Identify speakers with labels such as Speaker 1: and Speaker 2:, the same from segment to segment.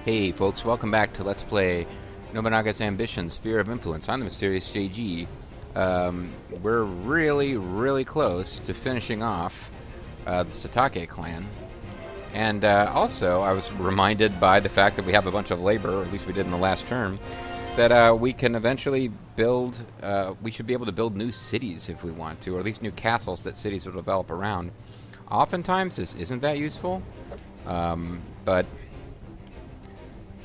Speaker 1: Hey folks, welcome back to Let's Play Nobunaga's Ambition, Sphere of Influence. I'm the Mysterious JG. We're really close to finishing off the Satake clan. And also, I was reminded by the fact that we have a bunch of labor, or at least we did in the last term, that we can eventually build, we should be able to build new cities if we want to, or at least new castles that cities will develop around. Oftentimes this isn't that useful, but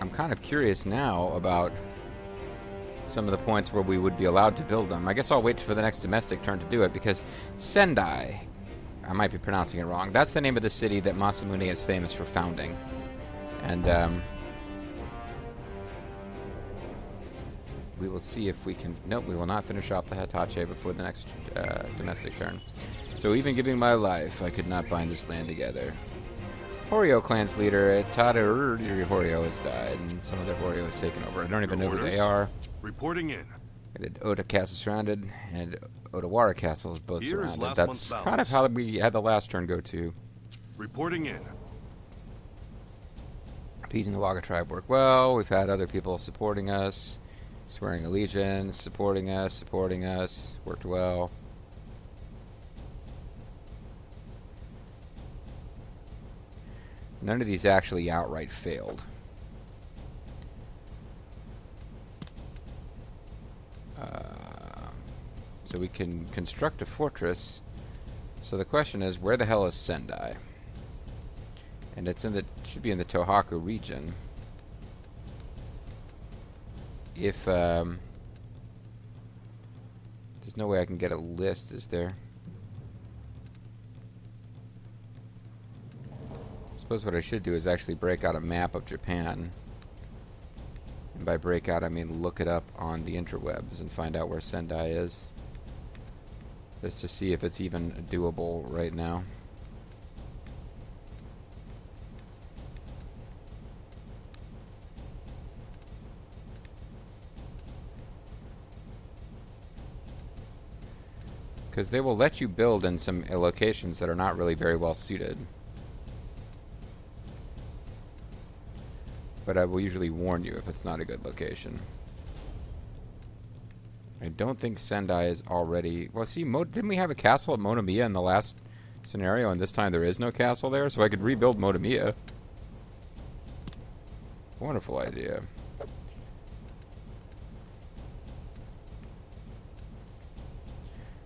Speaker 1: I'm kind of curious now about some of the points where we would be allowed to build them. I guess I'll wait for the next domestic turn to do it, because Sendai, I might be pronouncing it wrong, that's the name of the city that Masamune is famous for founding. And we will see if we can... Nope, we will not finish off the Hitachi before the next domestic turn. So even giving my life, I could not bind this land together. Horyo clan's leader, Tadahuri Horyo, has died, and some other Horyo has taken over. I don't even know who they are.
Speaker 2: Reporting in.
Speaker 1: The Oda Castle surrounded, and Odawara Castle is both surrounded. That's kind of how we had the last turn go to.
Speaker 2: Reporting in.
Speaker 1: Appeasing the Waga tribe worked well. We've had other people supporting us, swearing allegiance, supporting us, worked well. None of these actually outright failed. So we can construct a fortress. So the question is, where the hell is Sendai? And it's in the should be in the Tohaku region. If there's no way I can get a list, is there? I suppose what I should do is actually break out a map of Japan. And by break out, I mean look it up on the interwebs and find out where Sendai is. Just to see if it's even doable right now. Because they will let you build in some locations that are not really very well suited. But I will usually warn you if it's not a good location. I don't think Sendai is already... Well, see, didn't we have a castle at Monomiya in the last scenario, and this time there is no castle there? So I could rebuild Monomiya. Wonderful idea.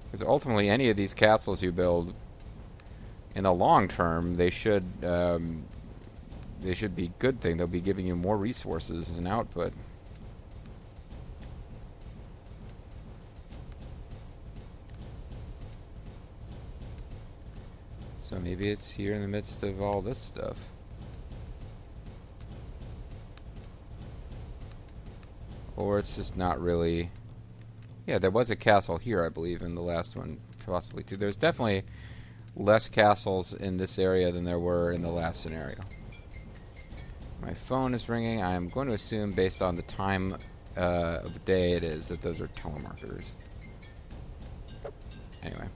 Speaker 1: Because ultimately, any of these castles you build, in the long term, they should be good thing. They'll be giving you more resources as an output. So maybe it's here in the midst of all this stuff. Or it's just not really... Yeah, there was a castle here, I believe, in the last one. Possibly two. There's definitely less castles in this area than there were in the last scenario. My phone is ringing. I am going to assume, based on the time of day it is, that those are telemarketers. Anyway.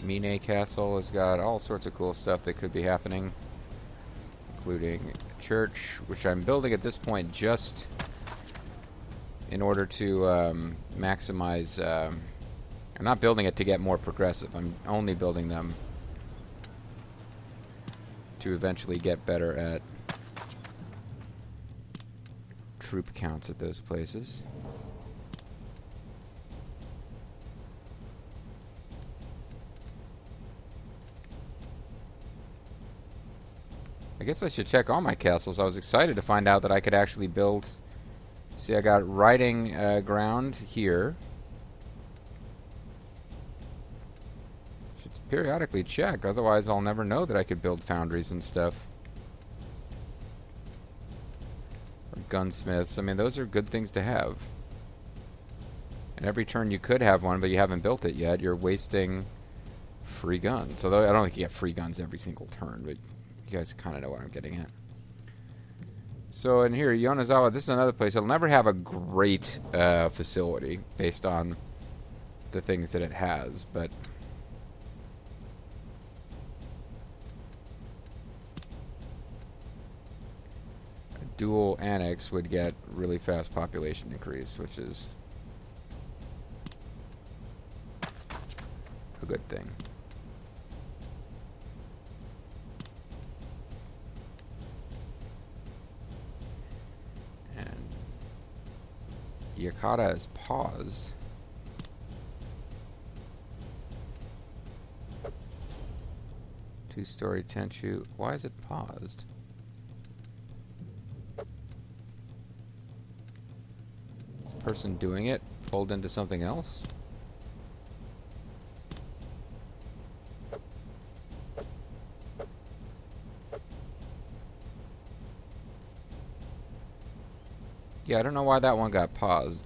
Speaker 1: Mine Castle has got all sorts of cool stuff that could be happening, including a church, which I'm building at this point just in order to maximize... I'm not building it to get more progressive. I'm only building them to eventually get better at troop counts at those places. I guess I should check all my castles. I was excited to find out that I could actually build... See, I got riding ground here. Should periodically check, otherwise I'll never know that I could build foundries and stuff. Or gunsmiths. I mean, those are good things to have. And every turn you could have one, but you haven't built it yet, you're wasting free guns. Although I don't think you get free guns every single turn, but... You guys kind of know what I'm getting at. So in here, Yonezawa, this is another place. It'll never have a great facility based on the things that it has, but a dual annex would get really fast population increase, which is a good thing. And Yakata is paused. Two-story Tenchu. Why is it paused? Is the person doing it pulled into something else? Yeah, I don't know why that one got paused.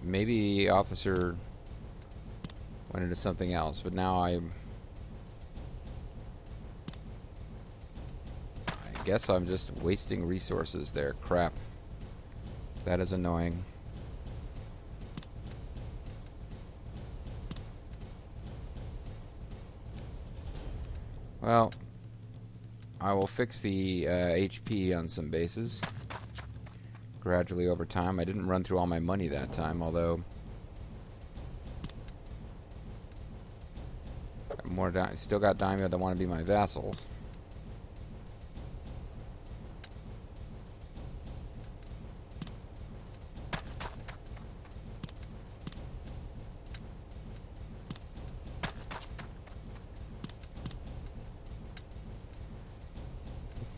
Speaker 1: Maybe officer went into something else, but now I guess I'm just wasting resources there. Crap. That is annoying. Well, I will fix the HP on some bases gradually over time. I didn't run through all my money that time, although still got daimyo that want to be my vassals.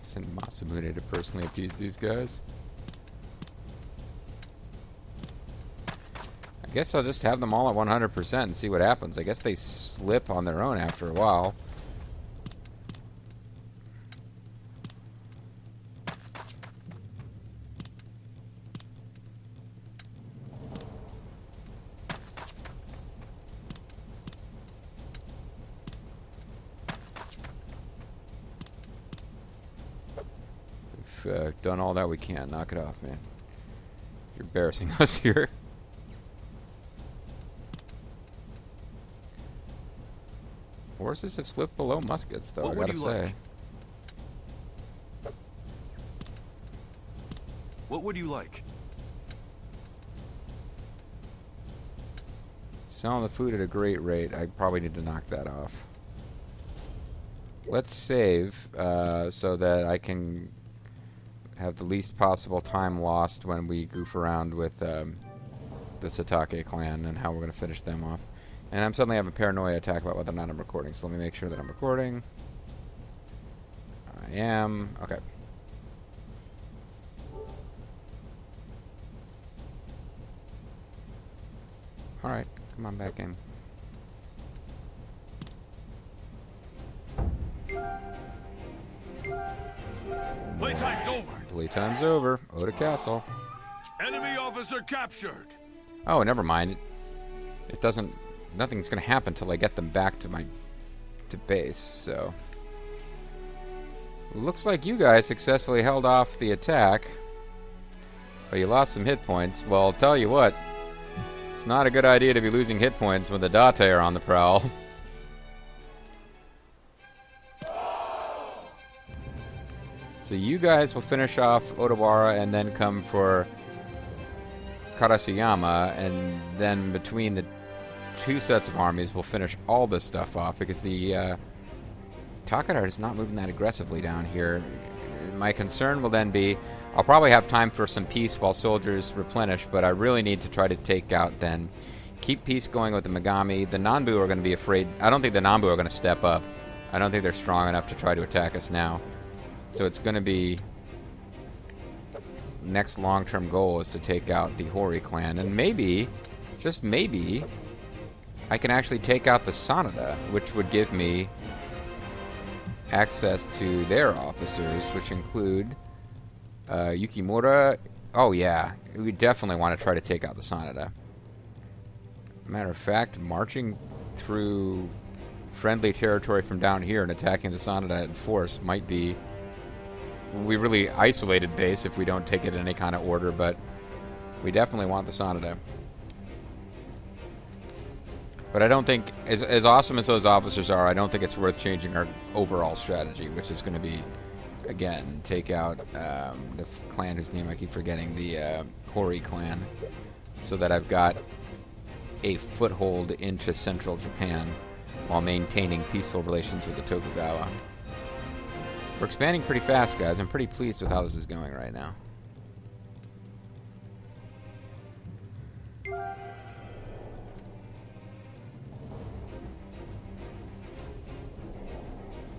Speaker 1: Send Masamune to personally appease these guys. I guess I'll just have them all at 100% and see what happens. I guess they slip on their own after a while. We've done all that we can. Knock it off, man. You're embarrassing us here. Horses have slipped below muskets, though, I gotta say.
Speaker 2: What would you like?
Speaker 1: Selling the food at a great rate. I probably need to knock that off. Let's save so that I can have the least possible time lost when we goof around with the Satake clan and how we're going to finish them off. And I'm suddenly having a paranoia attack about whether or not I'm recording, so let me make sure that I'm recording. I am. Okay. Alright, come on back in.
Speaker 2: Playtime's over.
Speaker 1: Playtime's over. Oda Castle.
Speaker 2: Enemy officer captured.
Speaker 1: Oh, never mind. It doesn't... Nothing's going to happen until I get them back to base, so... Looks like you guys successfully held off the attack. But you lost some hit points. Well, I'll tell you what. It's not a good idea to be losing hit points when the Date are on the prowl. So you guys will finish off Odawara and then come for Karasuyama, and then between the two sets of armies we'll finish all this stuff off, because the Takadar is not moving that aggressively down here. My concern will then be, I'll probably have time for some peace while soldiers replenish, but I really need to try to take out then. Keep peace going with the Megami. The Nanbu are going to be afraid. I don't think the Nanbu are going to step up. I don't think they're strong enough to try to attack us now. So it's going to be... Next long-term goal is to take out the Hori clan. And maybe, just maybe, I can actually take out the Sanada, which would give me access to their officers, which include Yukimura. Oh yeah, we definitely want to try to take out the Sanada. Matter of fact, marching through friendly territory from down here and attacking the Sanada in force might be... We really isolated base if we don't take it in any kind of order, but we definitely want the Sanada. But I don't think, as awesome as those officers are, I don't think it's worth changing our overall strategy, which is going to be, again, take out the clan whose name I keep forgetting, the Hori clan, so that I've got a foothold into central Japan while maintaining peaceful relations with the Tokugawa. We're expanding pretty fast, guys. I'm pretty pleased with how this is going right now.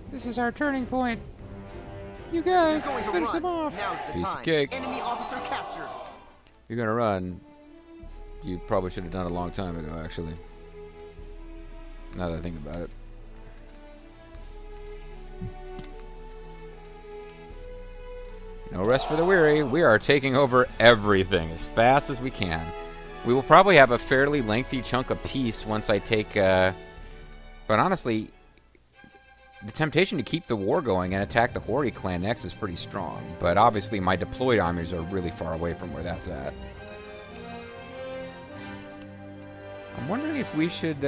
Speaker 1: This is our turning point. You guys, let's finish them off. Piece of cake.
Speaker 3: Enemy officer captured.
Speaker 1: You're gonna run. You probably should have done it a long time ago, actually. Now that I think about it. No rest for the weary. We are taking over everything as fast as we can. We will probably have a fairly lengthy chunk of peace once I take... but honestly, the temptation to keep the war going and attack the Hori clan next is pretty strong. But obviously my deployed armies are really far away from where that's at. I'm wondering if we should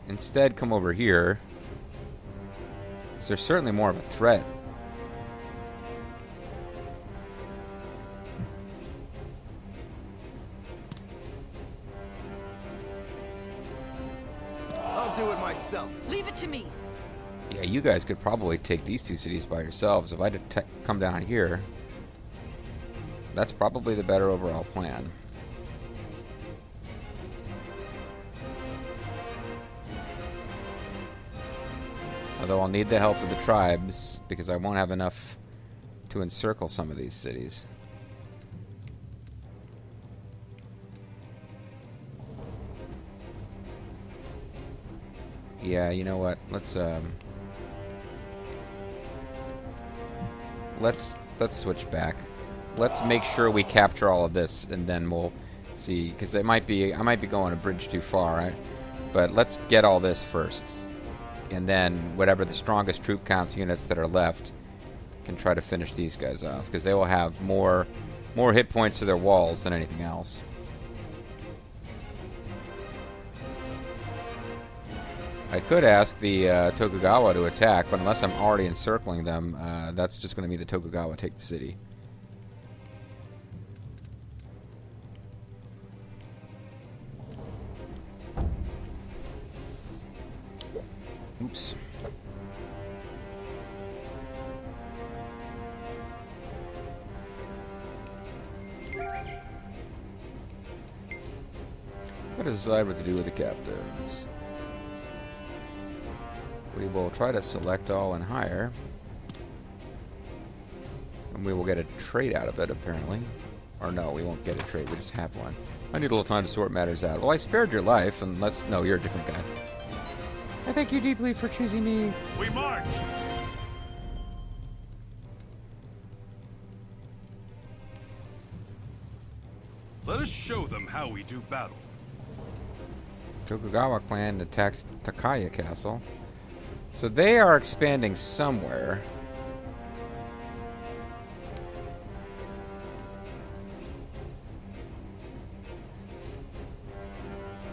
Speaker 1: instead come over here. Because there's certainly more of a threat.
Speaker 3: I'll do it myself.
Speaker 4: Leave it to me.
Speaker 1: Yeah, you guys could probably take these two cities by yourselves. If I come down here, that's probably the better overall plan. Although I'll need the help of the tribes, because I won't have enough to encircle some of these cities. Yeah, you know what? Let's switch back. Let's make sure we capture all of this, and then we'll see. Because I might be going a bridge too far, right? But let's get all this first, and then whatever the strongest troop counts units that are left can try to finish these guys off, because they will have more hit points to their walls than anything else. I could ask the Tokugawa to attack, but unless I'm already encircling them, that's just going to mean the Tokugawa take the city. Oops. What does decide what to do with the captives? We will try to select all and hire. And we will get a trade out of it, apparently. Or no, we won't get a trade, we just have one. I need a little time to sort matters out. Well, I spared your life, and let's... No, you're a different guy. I thank you deeply for choosing me.
Speaker 2: We march! Let us show them how we do battle.
Speaker 1: Tokugawa clan attacked Takaya Castle. So they are expanding somewhere.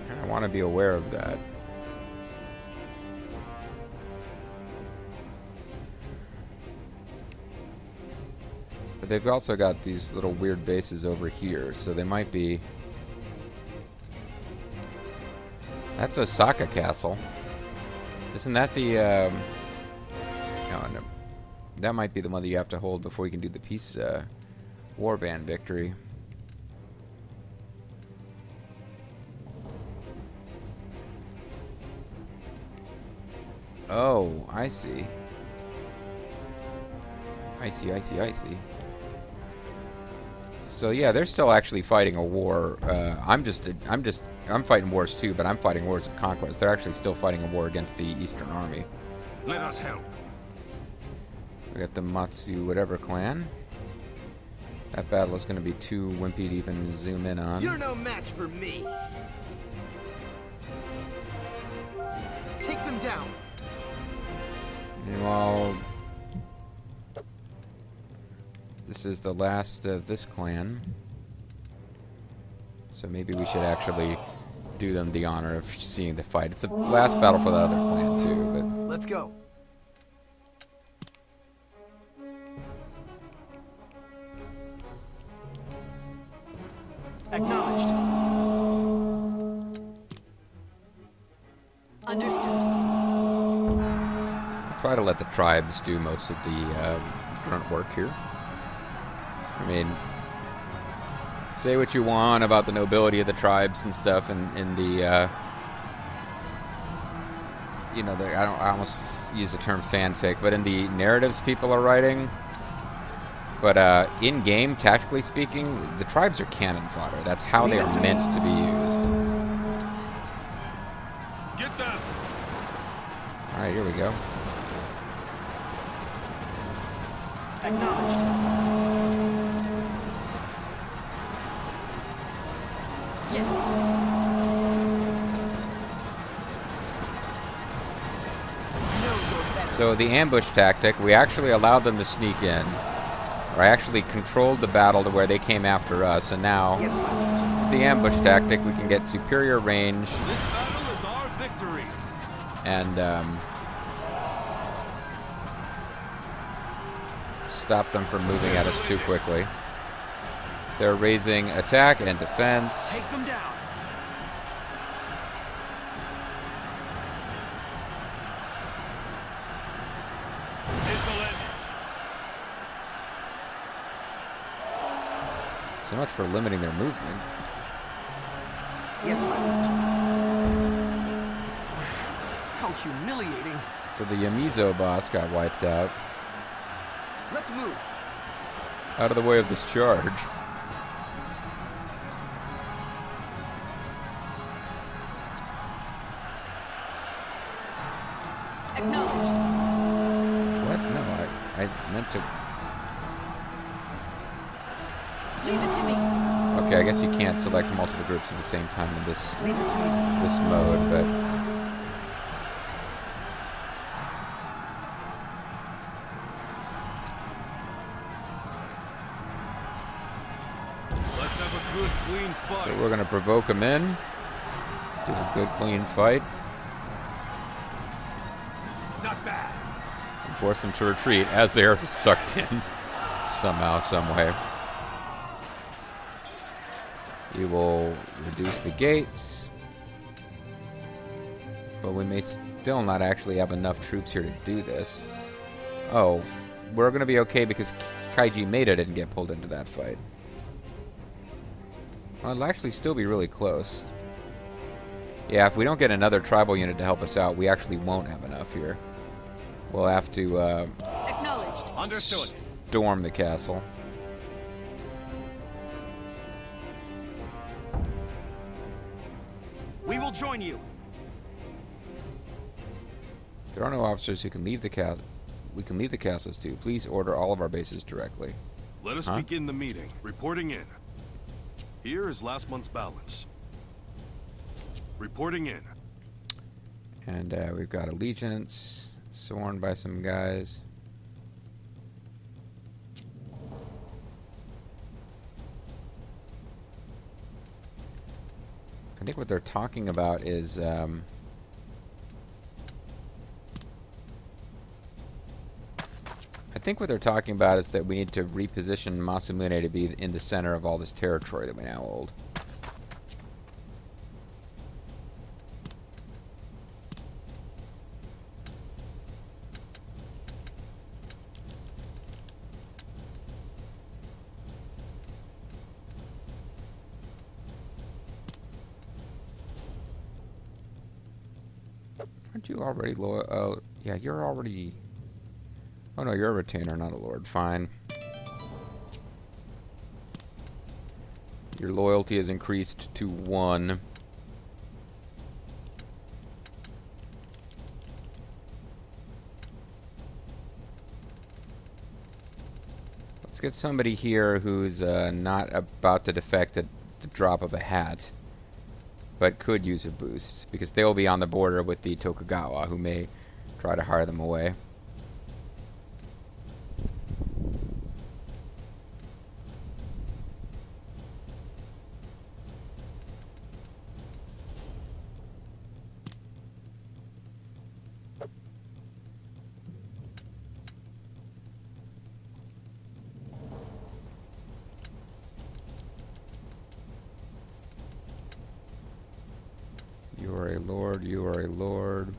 Speaker 1: And I want to be aware of that. But they've also got these little weird bases over here, so they might be... That's Osaka Castle. Isn't that the, no, that might be the one that you have to hold before you can do the peace, warband victory. Oh, I see. I see. So yeah, they're still actually fighting a war. I'm fighting wars too, but I'm fighting wars of conquest. They're actually still fighting a war against the Eastern Army.
Speaker 2: Let us help.
Speaker 1: We got the Matsu whatever clan. That battle is going to be too wimpy to even zoom in on.
Speaker 3: You're no match for me. Take them down.
Speaker 1: Meanwhile, this is the last of this clan. So maybe we should actually do them the honor of seeing the fight. It's the last battle for the other clan too, but
Speaker 3: Let's go. Acknowledged.
Speaker 4: Understood.
Speaker 1: try to let the tribes do most of the grunt work here. I mean, say what you want about the nobility of the tribes and stuff, and in the you know, I almost use the term fanfic, but in the narratives people are writing. But in game, tactically speaking, the tribes are cannon fodder. That's how they are meant to be used.
Speaker 2: Get them.
Speaker 1: All right, here we go.
Speaker 3: Acknowledged.
Speaker 4: Yes.
Speaker 1: So the ambush tactic, we actually allowed them to sneak in. Or I actually controlled the battle to where they came after us, and now
Speaker 3: Yes, my lord.
Speaker 1: the ambush tactic, we can get superior range
Speaker 2: This battle is our victory.
Speaker 1: and stop them from moving at us too quickly. They're raising attack and defense.
Speaker 3: Take them down.
Speaker 2: Excellent.
Speaker 1: So much for limiting their movement.
Speaker 3: Yes, my lord. How humiliating.
Speaker 1: So the Yamizo boss got wiped out.
Speaker 3: Let's move.
Speaker 1: Out of the way of this charge.
Speaker 4: Acknowledged.
Speaker 1: What? No, I meant to...
Speaker 4: Leave it to me.
Speaker 1: Okay, I guess you can't select multiple groups at the same time in this
Speaker 3: Leave it to me.
Speaker 1: mode, but...
Speaker 2: Let's have a good, clean fight.
Speaker 1: So we're going to provoke them in. Do a good, clean fight.
Speaker 2: Not bad.
Speaker 1: And force them to retreat as they are sucked in. Somehow, some way. We will reduce the gates. But we may still not actually have enough troops here to do this. Oh, we're going to be okay because Kaiji Maeda didn't get pulled into that fight. Well, it'll actually still be really close. Yeah, if we don't get another tribal unit to help us out, we actually won't have enough here. We'll have to
Speaker 4: Acknowledged.
Speaker 2: Understood.
Speaker 1: storm the castle.
Speaker 3: We will join you.
Speaker 1: There are no officers who can leave the castle. We can leave the castles too. Please order all of our bases directly.
Speaker 2: Let us begin the meeting. Reporting in. Here is last month's balance. Reporting in.
Speaker 1: And we've got allegiance sworn by some guys. I think what they're talking about is that we need to reposition Masamune to be in the center of all this territory that we now hold. Aren't you already loyal? Yeah, you're already... Oh no, you're a retainer, not a lord. Fine. Your loyalty has increased to 1. Let's get somebody here who's not about to defect at the drop of a hat, but could use a boost, because they'll be on the border with the Tokugawa, who may try to hire them away. You are a lord, you are a lord.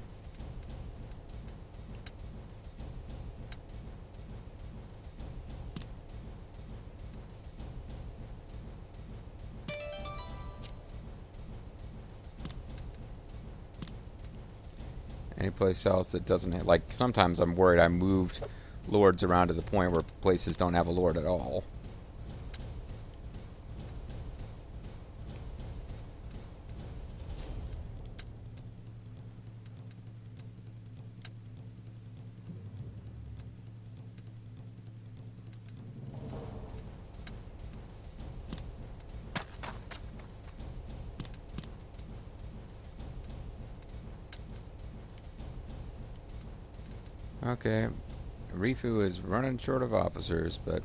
Speaker 1: Any place else that doesn't have, like, sometimes I'm worried I moved lords around to the point where places don't have a lord at all. Okay, Rifu is running short of officers, but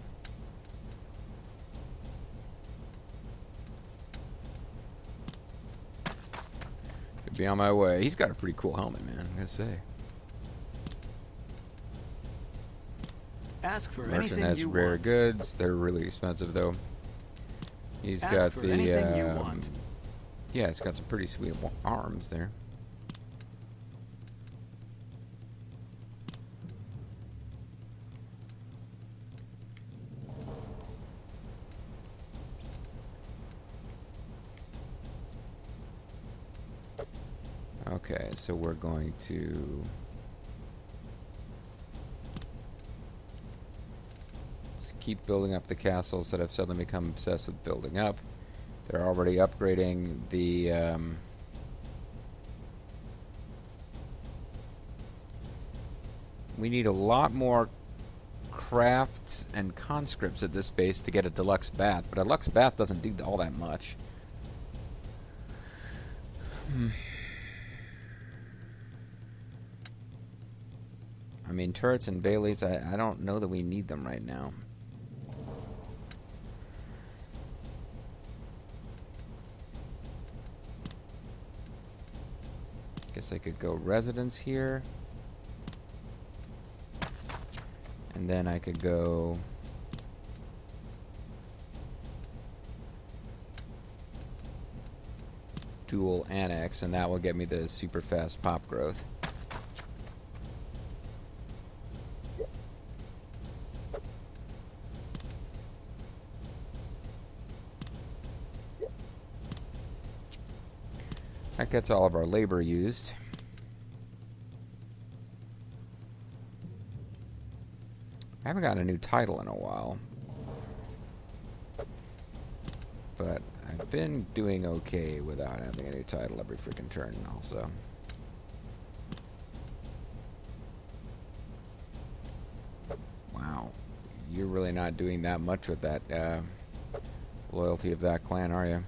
Speaker 1: could be on my way. He's got a pretty cool helmet, man, I gotta say.
Speaker 3: Ask for
Speaker 1: Merchant
Speaker 3: anything
Speaker 1: has
Speaker 3: you
Speaker 1: rare
Speaker 3: want.
Speaker 1: goods. They're really expensive, though. He's
Speaker 3: Ask
Speaker 1: got
Speaker 3: for
Speaker 1: the
Speaker 3: anything you want.
Speaker 1: yeah, he's got some pretty sweet arms there. Okay, so we're going to let's keep building up the castles that have suddenly become obsessed with building up. They're already upgrading the we need a lot more crafts and conscripts at this base to get a deluxe bath, but a deluxe bath doesn't do all that much. I mean, turrets and baileys, I don't know that we need them right now. Guess I could go residence here. And then I could go dual annex, and that will get me the super fast pop growth. That gets all of our labor used. I haven't gotten a new title in a while, but I've been doing okay without having a new title every freaking turn also. Wow, you're really not doing that much with that loyalty of that clan, are you?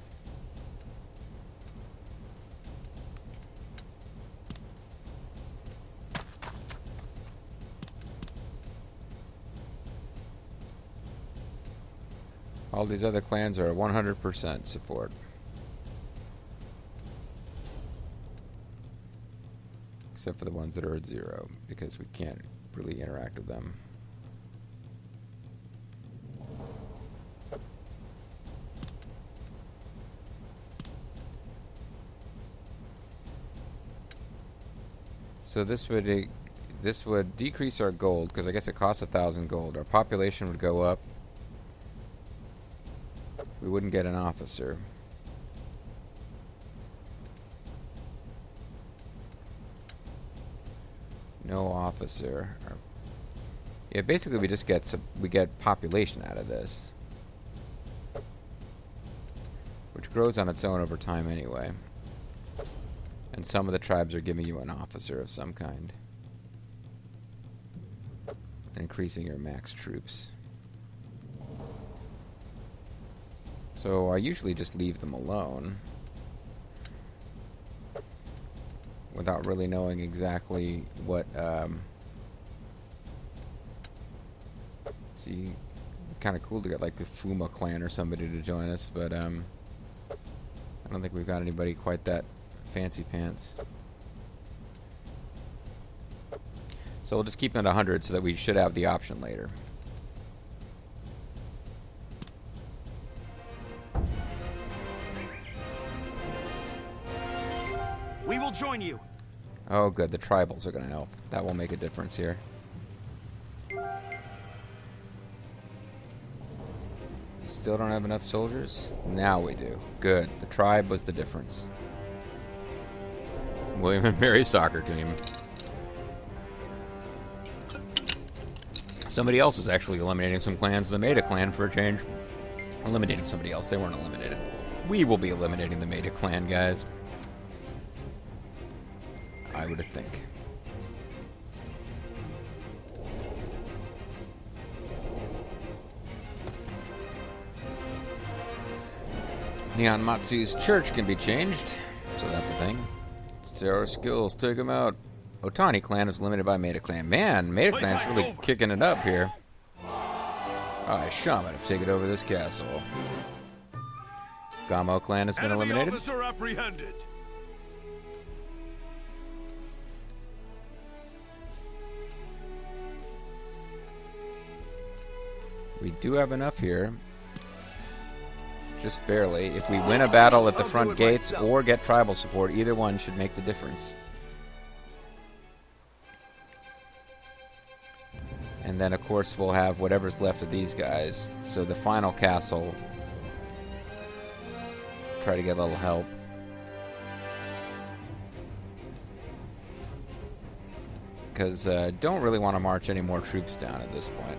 Speaker 1: All these other clans are 100% support. Except for the ones that are at 0, because we can't really interact with them. So this would decrease our gold, because I guess it costs 1,000 gold. Our population would go up. We wouldn't get an officer. No officer. Yeah, basically we just get we get population out of this, which grows on its own over time anyway. And some of the tribes are giving you an officer of some kind, increasing your max troops. So I usually just leave them alone without really knowing exactly what, see, kind of cool to get like the Fuma clan or somebody to join us, but I don't think we've got anybody quite that fancy pants. So we'll just keep them at 100 so that we should have the option later.
Speaker 3: We will join you.
Speaker 1: Oh, good. The tribals are going to help. That will make a difference here. You still don't have enough soldiers? Now we do. Good. The tribe was the difference. William and Mary soccer team. Somebody else is actually eliminating some clans. The Maida clan, for a change, eliminated somebody else. They weren't eliminated. We will be eliminating the Maida clan, guys. I would think. Neon Matsu's church can be changed, so that's the thing. Terror skills, take him out. Otani clan is limited by Maida clan. Man, Maida clan's really kicking it up here. Alright, Shaman have taken over this castle. Gamo clan has been eliminated.
Speaker 2: Officer apprehended.
Speaker 1: We do have enough here. Just barely. If we win a battle at the front gates or get tribal support, either one should make the difference. And then, of course, we'll have whatever's left of these guys. So the final castle, try to get a little help. Because don't really want to march any more troops down at this point.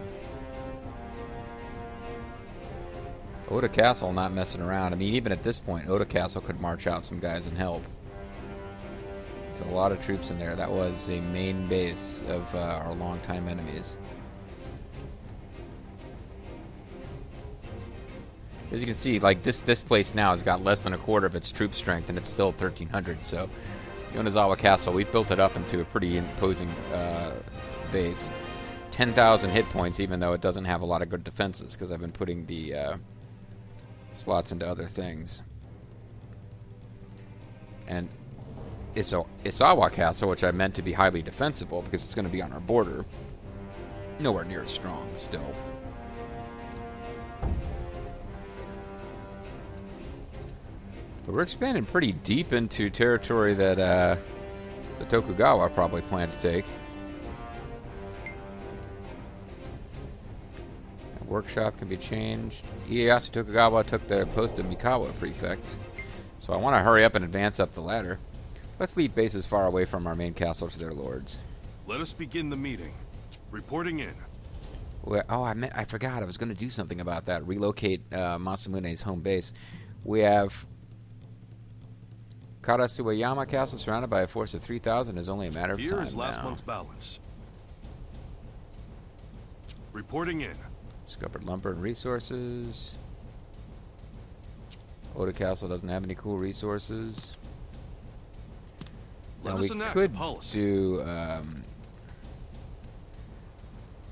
Speaker 1: Oda Castle not messing around. I mean, even at this point, Oda Castle could march out some guys and help. There's a lot of troops in there. That was a main base of our longtime enemies. As you can see, like this place now has got less than a quarter of its troop strength, and it's still 1,300. So, Yonezawa Castle, we've built it up into a pretty imposing base. 10,000 hit points, even though it doesn't have a lot of good defenses, because I've been putting the slots into other things. And Isawa Castle, which I meant to be highly defensible, because it's going to be on our border, nowhere near as strong still. But we're expanding pretty deep into territory that the Tokugawa probably plan to take. Workshop can be changed. Ieyasu Tokugawa took the post of Mikawa prefect, so I want to hurry up and advance up the ladder. Let's leave bases far away from our main castle to their lords.
Speaker 2: Let us begin the meeting. Reporting in.
Speaker 1: I forgot. I was going to do something about that. Relocate Masamune's home base. We have Karasuwayama Castle surrounded by a force of 3,000 is only a matter of time now.
Speaker 2: Here is last month's balance. Reporting in.
Speaker 1: Discovered lumber and resources. Oda Castle doesn't have any cool resources. Now we could do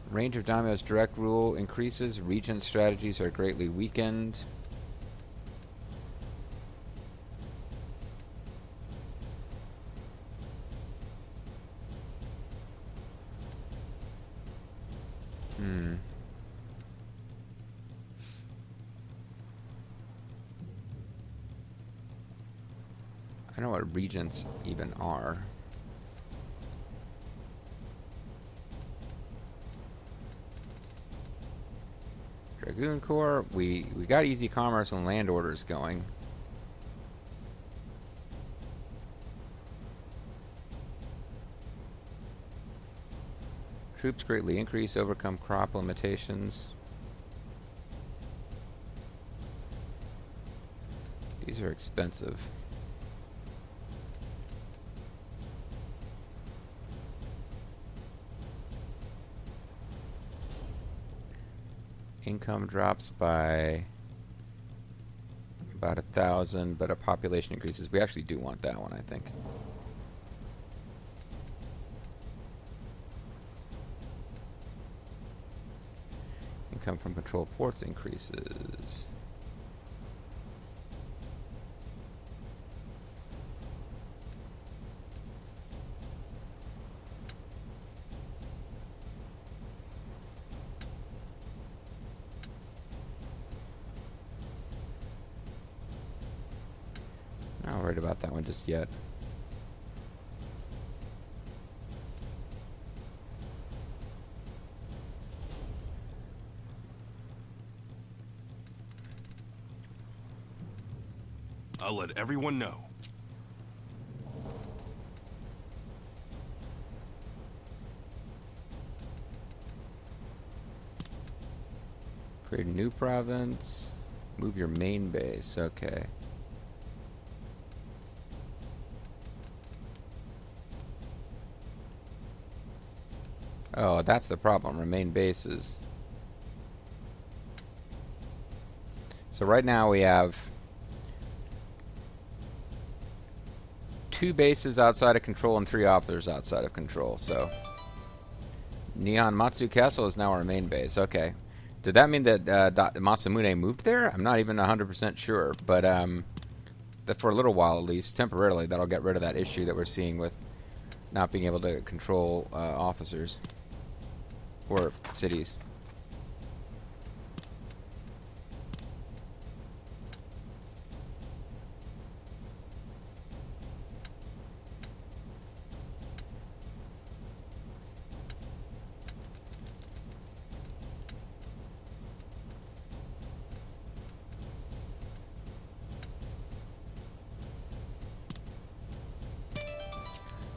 Speaker 1: range of daimyō's direct rule increases. Regent strategies are greatly weakened. I don't know what regents even are. Dragoon Corps, we got easy commerce and land orders going. Troops greatly increase, overcome crop limitations. These are expensive. Income drops by about 1,000, but our population increases. We actually do want that one, I think. Income from controlled ports increases. Not worried about that one just yet.
Speaker 2: I'll let everyone know.
Speaker 1: Create a new province. Move your main base. Okay. Oh, that's the problem. Remain bases. So right now we have 2 bases outside of control and 3 officers outside of control. So Nihon Matsu Castle is now our main base. Okay. Did that mean that Masamune moved there? I'm not even 100% sure, but that for a little while at least, temporarily, that'll get rid of that issue that we're seeing with not being able to control officers or cities.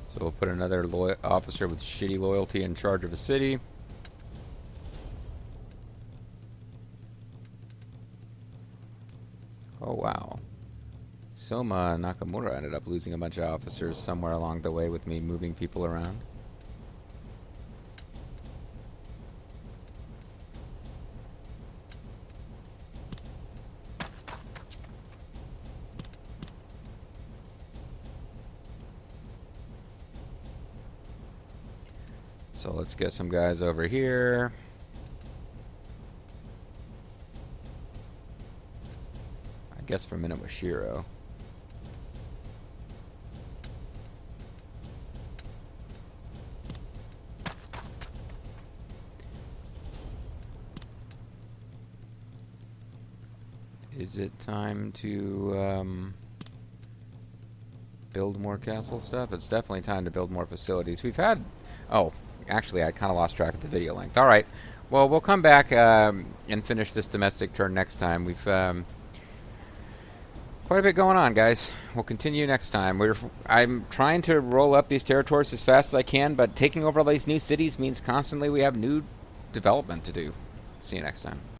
Speaker 1: So we'll put another officer with shitty loyalty in charge of a city. Oh wow. Soma Nakamura ended up losing a bunch of officers somewhere along the way with me moving people around. So let's get some guys over here. I guess for a minute with Shiro. Is it time to build more castle stuff? It's definitely time to build more facilities. We've had... Oh, actually, I kind of lost track of the video length. All right. Well, we'll come back and finish this domestic turn next time. We've quite a bit going on, guys. We'll continue next time. I'm trying to roll up these territories as fast as I can, but taking over all these new cities means constantly we have new development to do. See you next time.